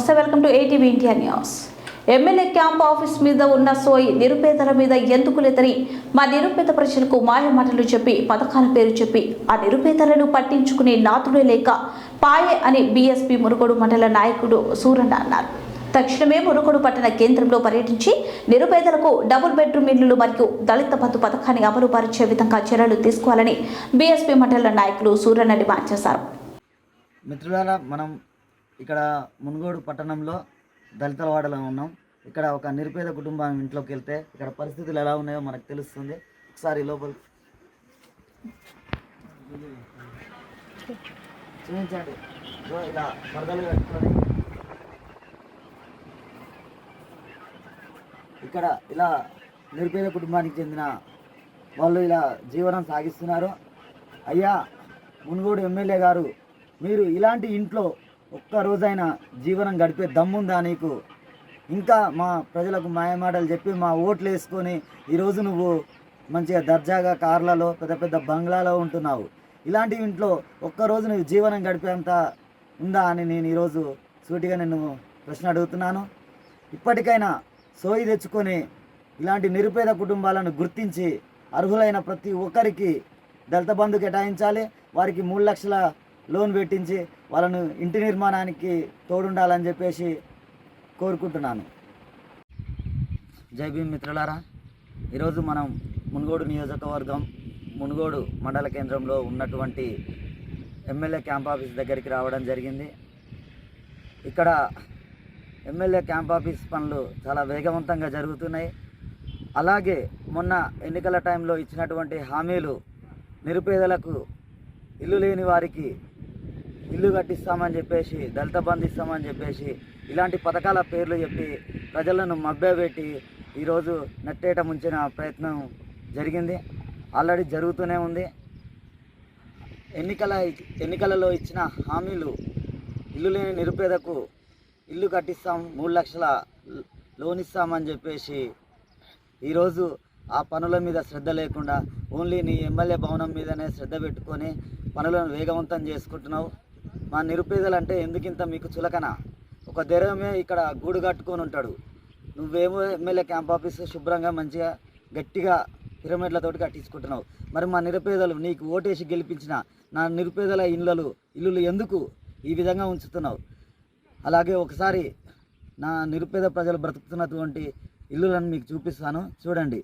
నమస్తే, welcome to ATV India news. MLA camp office మీద ఉన్న సోయి నిరుపేదల మీద ఎందుకు లేదని మా నిరుపేద ప్రజలకు మాయమాటలు చెప్పి పథకాల పేరు చెప్పి ఆ నిరుపేదలను పట్టించుకునే నాతుడే లేక పాయే అని బీఎస్పీ మునుగోడు మండల నాయకుడు సూరన్న అన్నారు. తక్షణమే మునుగోడు పట్టణ కేంద్రంలో పర్యటించి నిరుపేదలకు డబుల్ బెడ్రూమ్ ఇళ్లు మరియు దళిత బంధు పథకాన్ని అమలు పరిచే విధంగా చర్యలు తీసుకోవాలని బీఎస్పీ మండల నాయకులు సూరన్న డిమాండ్ చేశారు. మిత్రులారా, మనం ఇక్కడ మునుగోడు పట్టణంలో దళితవాడలో ఉన్నాం. ఇక్కడ ఒక నిరుపేద కుటుంబం ఇంట్లోకి వెళ్తే ఇక్కడ పరిస్థితులు ఎలా ఉన్నాయో మనకు తెలుస్తుంది. ఒకసారి లోపల చూపించండి. ఇలా పరదలు కట్టుకొని ఇక్కడ ఇలా నిరుపేద కుటుంబానికి చెందిన వాళ్ళు ఇలా జీవనం సాగిస్తున్నారు. అయ్యా మునుగోడు ఎమ్మెల్యే గారు, మీరు ఇలాంటి ఇంట్లో ఒక్క రోజైనా జీవనం గడిపే దమ్ముందా నీకు? ఇంకా మా ప్రజలకు మాయమాటలు చెప్పి మా ఓట్లు వేసుకొని ఈరోజు నువ్వు మంచిగా దర్జాగా కార్లలో పెద్ద పెద్ద బంగ్లాలో ఉంటున్నావు. ఇలాంటి ఇంట్లో ఒక్కరోజు నువ్వు జీవనం గడిపేంత ఉందా అని నేను ఈరోజు సూటిగా నేను ప్రశ్న అడుగుతున్నాను. ఇప్పటికైనా సోయి తెచ్చుకొని ఇలాంటి నిరుపేద కుటుంబాలను గుర్తించి అర్హులైన ప్రతి ఒక్కరికి దళిత బంధు కేటాయించాలి. వారికి 3 లక్షల లోన్ పెట్టించి వాళ్ళను ఇంటి నిర్మాణానికి తోడుండాలని చెప్పేసి కోరుకుంటున్నాను. జై భీమ్ మిత్రులారా, ఈరోజు మనం మునుగోడు నియోజకవర్గం మునుగోడు మండల కేంద్రంలో ఉన్నటువంటి ఎమ్మెల్యే క్యాంప్ ఆఫీస్ దగ్గరికి రావడం జరిగింది. ఇక్కడ ఎమ్మెల్యే క్యాంప్ ఆఫీస్ పనులు చాలా వేగవంతంగా జరుగుతున్నాయి. అలాగే మొన్న ఎన్నికల టైంలో ఇచ్చినటువంటి హామీలు నిరుపేదలకు ఇల్లు లేని వారికి ఇల్లు కట్టిస్తామని చెప్పేసి, దళిత బంధు ఇస్తామని చెప్పేసి ఇలాంటి పథకాల పేర్లు చెప్పి ప్రజలను మభ్యపెట్టి ఈరోజు నట్టేట ముంచిన ప్రయత్నం జరిగింది. ఆల్రెడీ జరుగుతూనే ఉంది. ఎన్నికలలో ఇచ్చిన హామీలు ఇల్లు లేని నిరుపేదకు ఇల్లు కట్టిస్తాం, 3 లక్షల లోన్ ఇస్తామని చెప్పేసి ఈరోజు ఆ పనుల మీద శ్రద్ధ లేకుండా ఓన్లీ నీ ఎమ్మెల్యే భవనం మీదనే శ్రద్ధ పెట్టుకొని పనులను వేగవంతం చేసుకుంటున్నావు. మా నిరుపేదలు అంటే ఎందుకింత మీకు చులకన? ఒక దెరమే ఇక్కడ గూడు కట్టుకొని ఉంటాడు. నువ్వేమో ఎమ్మెల్యే క్యాంప్ ఆఫీస్ శుభ్రంగా మంచిగా గట్టిగా పిరమిడ్లతోటి కట్టించుకుంటున్నావు. మరి మా నిరుపేదలు నీకు ఓటేసి గెలిపించిన నా నిరుపేదల ఇల్లులు ఎందుకు ఈ విధంగా ఉంచుతున్నావు? అలాగే ఒకసారి నా నిరుపేద ప్రజలు బ్రతుకుతున్నటువంటి ఇల్లులను మీకు చూపిస్తాను, చూడండి.